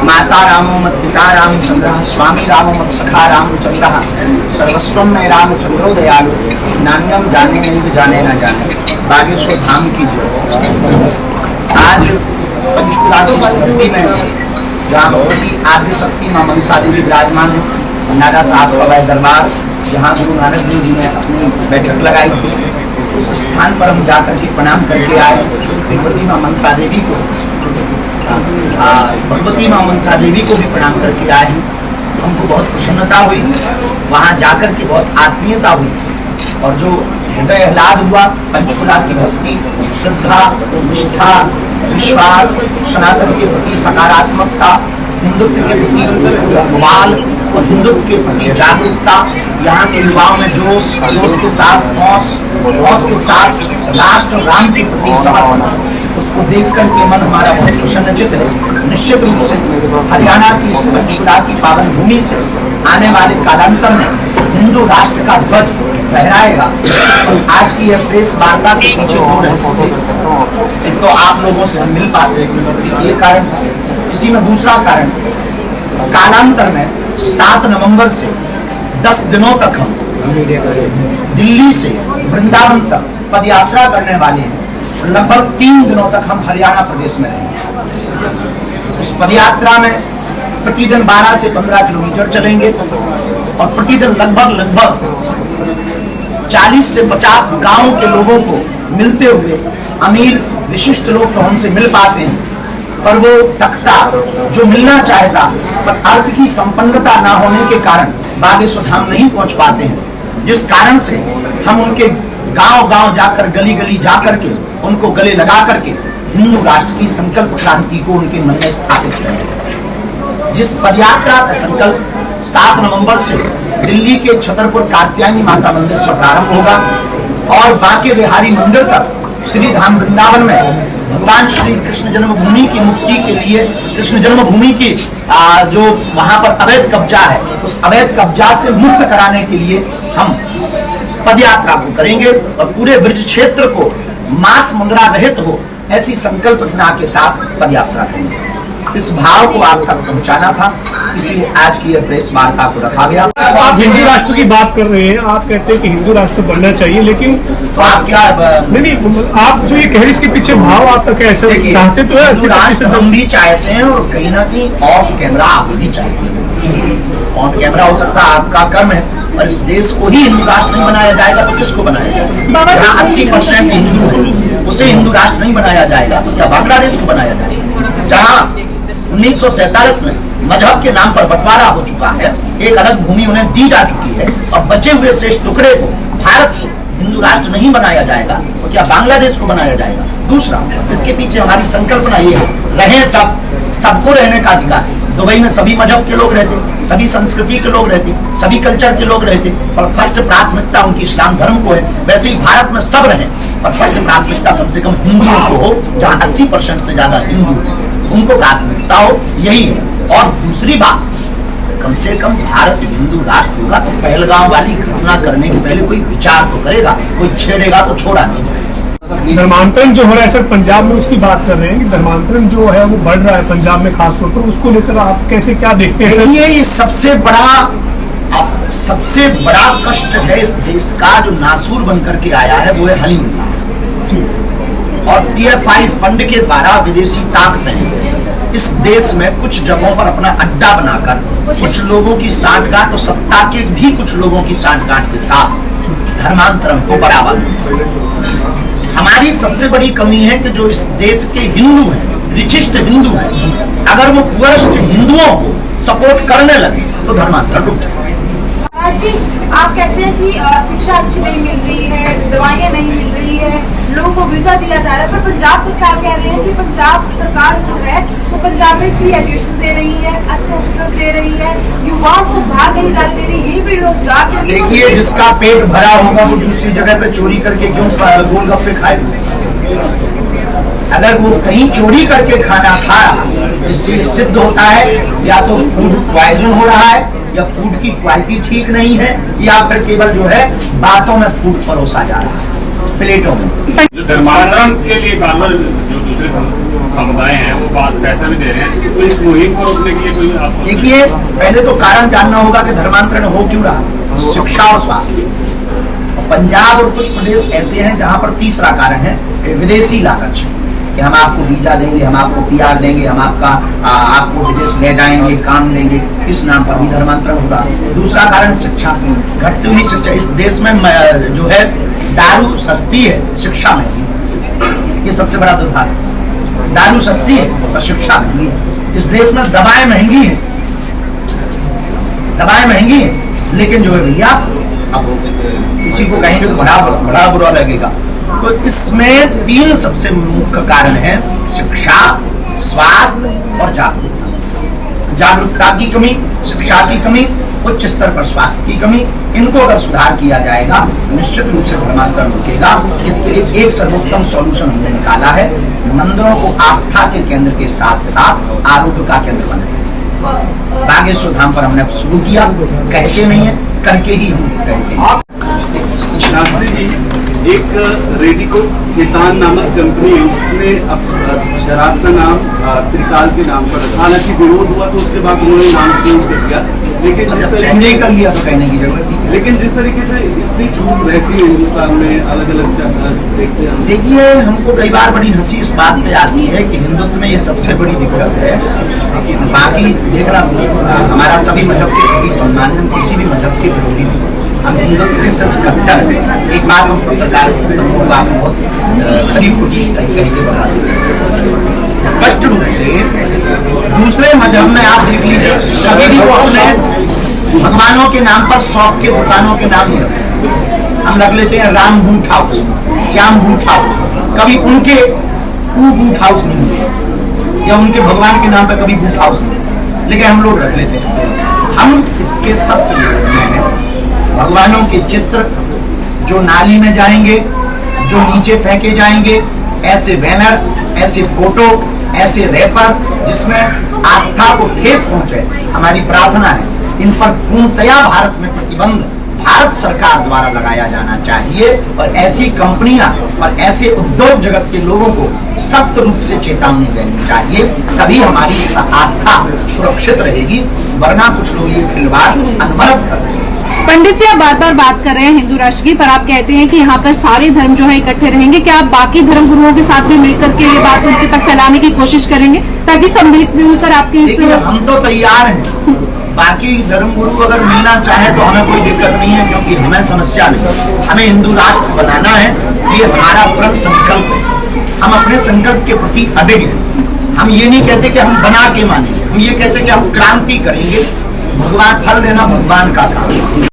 माता रामो मत पिता रामचंद्र स्वामी रामो मत सखा रामचंद्र सर्वस्वम में रामचंद्रो दयालु नान्यम जाने नहीं जाने न जाने बागेश्वर धाम की जो आज पंचकुला की धरती में जहाँ की आद्य शक्ति मां मनसा देवी विराजमान है, नागा साहब हवाई दरबार जहाँ गुरु नानक देव जी ने अपनी बैठक लगाई थी, उस स्थान पर हम जाकर के प्रणाम करके आए। भगवती मां मनसा देवी को भगवती मां मनसा देवी को भी प्रणाम करके आए हैं। हमको बहुत प्रसन्नता हुई, वहाँ जाकर के बहुत आत्मीयता हुई और जो हृदय आह्लाद हुआ। पंचकुला की भक्ति, श्रद्धा, निष्ठा, विश्वास, सनातन के प्रति सकारात्मकता, हिंदुत्व के प्रति उबाल और हिंदुत्व के प्रति जागरूकता, यहाँ के युवाओं में जोश के साथ हौस के साथ राष्ट्र राम के प्रति समर्पण, उसको देख करके मन हमारा बहुत प्रसन्नचित्त है। निश्चित रूप से हरियाणा की इस पंचकुला की पावन भूमि से आने वाले कालांतर में हिंदू राष्ट्र का ध्वज फहराएगा। और आज की यह प्रेस वार्ता के पीछे दो रहस्य, एक तो आप लोगों से हम मिल पाते हैं, ये कारण, इसी में दूसरा कारण कालांतर में 7 नवंबर से 10 दिनों तक हम दिल्ली से वृंदावन तक पद यात्रा करने वाले हैं। लगभग 3 दिनों तक हम हरियाणा प्रदेश में रहेंगे। उस पद यात्रा में प्रतिदिन 12 से 15 किलोमीटर चलेंगे और प्रतिदिन लगभग 40 से 50 गांवों के लोगों को मिलते हुए, अमीर विशिष्ट लोग तो हमसे मिल पाते हैं पर वो तख्ता जो मिलना चाहता पर अर्थ की संपन्नता ना होने के कारण बागेश्वर धाम नहीं पहुंच पाते हैं, जिस कारण से हम उनके गांव जाकर, गली जाकर के उनको गले लगा करके हिंदू राष्ट्र की संकल्प क्रांति को उनके मन में स्थापित करेंगे। जिस पदयात्रा का संकल्प 7 नवंबर से दिल्ली के छतरपुर कात्यायनी माता मंदिर से प्रारंभ होगा और बांके बिहारी मंदिर तक श्री धाम वृंदावन में भगवान श्री कृष्ण जन्मभूमि की मुक्ति के लिए, कृष्ण जन्मभूमि की जो वहां पर अवैध कब्जा है, उस अवैध कब्जा से मुक्त कराने के लिए हम पदयात्रा को करेंगे और पूरे ब्रज क्षेत्र को मांस मुद्रा रहित हो ऐसी संकल्पना के साथ पदयात्रा करेंगे। इस भाव को आप तक पहुंचाना था, इसीलिए आज की यह प्रेस वार्ता को रखा गया। आप हिंदू राष्ट्र की बात कर रहे हैं, आप कहते हैं कि हिंदू राष्ट्र बनना चाहिए, लेकिन तो आप क्या नहीं, आप जो ये कह रहे हैं इसके पीछे भाव आपका कैसे चाहते तो है? राष्ट्र हम भी चाहते हैं और कहीं ना कहीं ऑफ कैमरा आप भी चाहते हैं। ऑन कैमरा हो सकता है आपका कर्म है, और इस देश को ही हिंदू राष्ट्र नहीं बनाया जाएगा तो किसको बनाया जाएगा? जहाँ 80% हिंदू है उसे हिंदू राष्ट्र नहीं बनाया जाएगा तो क्या बांग्लादेश को बनाया जाएगा? जहाँ 1947 में मजहब के नाम पर बंटवारा हो चुका है, एक अलग भूमि उन्हें दी जा चुकी है और बचे हुए शेष टुकड़े को भारत को हिंदू राष्ट्र नहीं बनाया जाएगा तो क्या बांग्लादेश को बनाया जाएगा? दूसरा, इसके पीछे हमारी संकल्पना ये है, रहे सबको रहने का अधिकार है। दुबई में सभी मजहब के लोग रहते, सभी संस्कृति के लोग रहते, सभी कल्चर के लोग रहते, और फर्स्ट प्राथमिकता उनकी इस्लाम धर्म को है। वैसे ही भारत में सब रहे और फर्स्ट प्राथमिकता कम से कम हिंदुओं को हो, जहाँ 80% से ज्यादा हिंदू है उनको प्राथमिकता हो, यही है। और दूसरी बात, कम से कम भारत हिंदू राष्ट्र होगा तो पहलगांव वाली घटना करने के पहले कोई विचार तो करेगा, कोई छेड़ेगा तो छोड़ा नहीं जाएगा। धर्मांतरण जो हो रहा है सर, पंजाब में उसकी बात कर रहे हैं कि धर्मांतरण जो है वो बढ़ रहा है पंजाब में खासतौर पर, उसको लेकर आप कैसे क्या देखते हैं? ये सबसे बड़ा कष्ट है इस देश का, जो नासूर बन करके आया है वो है हलीमुल्लाह। और PFI फंड के द्वारा विदेशी ताकतें इस देश में कुछ जगहों पर अपना अड्डा बनाकर कुछ लोगों की सांठगांठ और सत्ता के भी कुछ लोगों की सांठगांठ के साथ धर्मांतरण को बढ़ावा देते। हमारी सबसे बड़ी कमी है कि जो इस देश के हिंदू हैं, रिचिष्ट हिंदू हैं, अगर वो पुअरेस्ट हिंदुओं को सपोर्ट करने लगे तो धर्मांतरण रुक जाए। जी, आप कहते हैं कि शिक्षा अच्छी नहीं मिल रही है, दवाइयाँ नहीं मिल रही है, लोगों को वीजा दिया जा रहा है, पर पंजाब सरकार कह रहे हैं कि पंजाब सरकार जो है वो पंजाब में फ्री एजुकेशन दे रही है, अच्छे हॉस्पिटल दे रही है, युवाओं को बाहर नहीं जाने दे रही, यही भी रोजगार। देखिए, जिसका पेट भरा होगा वो दूसरी जगह पे चोरी करके क्यों गोलगप्पे खाए? अगर वो कहीं चोरी करके खाना खा रहा, इससे सिद्ध होता है या तो फूड पॉइजन हो रहा है, या फूड की क्वालिटी ठीक नहीं है, या फिर केवल जो है बातों में फूड परोसा जा रहा है। प्लेटों में। जो धर्मांतरण के लिए कानून जो दूसरे समुदाय हैं वो बात पैसा भी दे रहे हैं, तो इस मुहिम को रोकने के लिए कोई आपको देखिए, पहले तो कारण जानना होगा कि धर्मांतरण हो क्यों रहा। शिक्षा और स्वास्थ्य। पंजाब और कुछ प्रदेश ऐसे हैं जहां पर तीसरा कारण है विदेशी लालच, कि हम आपको वीजा देंगे, हम आपको पीआर देंगे, हम आपको विदेश ले जाएंगे, काम देंगे, इस नाम पर भी धर्मांतरण होगा। दूसरा कारण शिक्षा, घटती हुई शिक्षा। इस देश में जो है दारू सस्ती है, शिक्षा महंगी, ये सबसे बड़ा दुर्भाग्य। दारू सस्ती है और शिक्षा महंगी है। इस देश में दवाएं महंगी हैं, दवाएं महंगी हैं, लेकिन जो है भैया, अब किसी को कहेंगे तो बड़ा बुरा लगेगा। तो इसमें तीन सबसे मुख्य कारण है, शिक्षा, स्वास्थ्य और जागरूकता। जागरूकता की कमी, शिक्षा की कमी, उच्च स्तर पर स्वास्थ्य की कमी, इनको अगर सुधार किया जाएगा निश्चित रूप से धर्मांतरण रुकेगा। इसके लिए एक सर्वोत्तम सॉल्यूशन हमने निकाला है, मंदिरों को आस्था के केंद्र के साथ साथ आरोग्य का केंद्र बनाए। बागेश्वर धाम पर हमने शुरू किया, कहते नहीं है, करके ही हम कहते हैं। शास्त्री जी, एक रेडिको हितान नामक कंपनी है, उसने अब शराब का नाम त्रिकाल के नाम पर रखा। हालांकि विरोध हुआ तो उसके बाद उन्होंने नाम चेंज कर दिया, लेकिन चेंज ही कर लिया तो कहने की जरूरत नहीं। लेकिन जिस तरीके से इतनी छूट रहती है हिंदुस्तान में, अलग अलग देखते हैं। देखिए, हमको कई बार बड़ी हंसी इस बात पे आती है कि हिंदुत्व में ये सबसे बड़ी दिक्कत है। बाकी देखना, हमारा सभी मजहब के प्रति सम्मान है, किसी भी मजहब के विरोधी नहीं। हम हिंदुत्व के सिर्फ कट्टर हैं। एक बात हम पत्रकार बहुत करीब को तरीके बता दें, स्पष्ट रूप से दूसरे मजहब में आप देख लीजिए, कभी भी वो अपने भगवानों के नाम पर शौक के दुकानों के नाम नहीं रखते। हम रख लेते हैं Ram boot house, Shyam boot house, कभी उनके बूट हाउस नहीं होते, या उनके भगवान के नाम पर कभी बूट हाउस नहीं, लेकिन हम लोग रख लेते हैं। हम इसके सब भगवानों के चित्र जो नाली में जाएंगे, जो नीचे फेंके जाएंगे, ऐसे बैनर, ऐसे फोटो, ऐसे रैपर जिसमें आस्था को ठेस पहुंचे, हमारी प्रार्थना है इन पर पूर्णतया भारत में प्रतिबंध भारत सरकार द्वारा लगाया जाना चाहिए। और ऐसी कंपनियां और ऐसे उद्योग जगत के लोगों को सख्त रूप से चेतावनी देनी चाहिए, तभी हमारी आस्था सुरक्षित रहेगी, वरना कुछ लोग ये खिलवाड़ अनवरत करते हैं। पंडित जी, आप बार बार बात कर रहे हैं हिंदू राष्ट्र की, पर आप कहते हैं कि यहाँ पर सारे धर्म जो है इकट्ठे रहेंगे। क्या आप बाकी धर्म गुरुओं के साथ भी मिलकर के ये बात उनके तक फैलाने की कोशिश करेंगे, ताकि सब मिलकर आपके इस... हम तो तैयार हैं, बाकी धर्म गुरु अगर मिलना चाहे तो हमें कोई दिक्कत नहीं है, क्योंकि हमें समस्या नहीं। हमें हिंदू राष्ट्र बनाना है, ये हमारा प्रण संकल्प है। हम अपने संकल्प के प्रति अडिग हैं। हम ये नहीं कहते कि हम बना के मानेंगे, हम ये कहते कि हम क्रांति करेंगे। भगवान फल देना भगवान का काम है।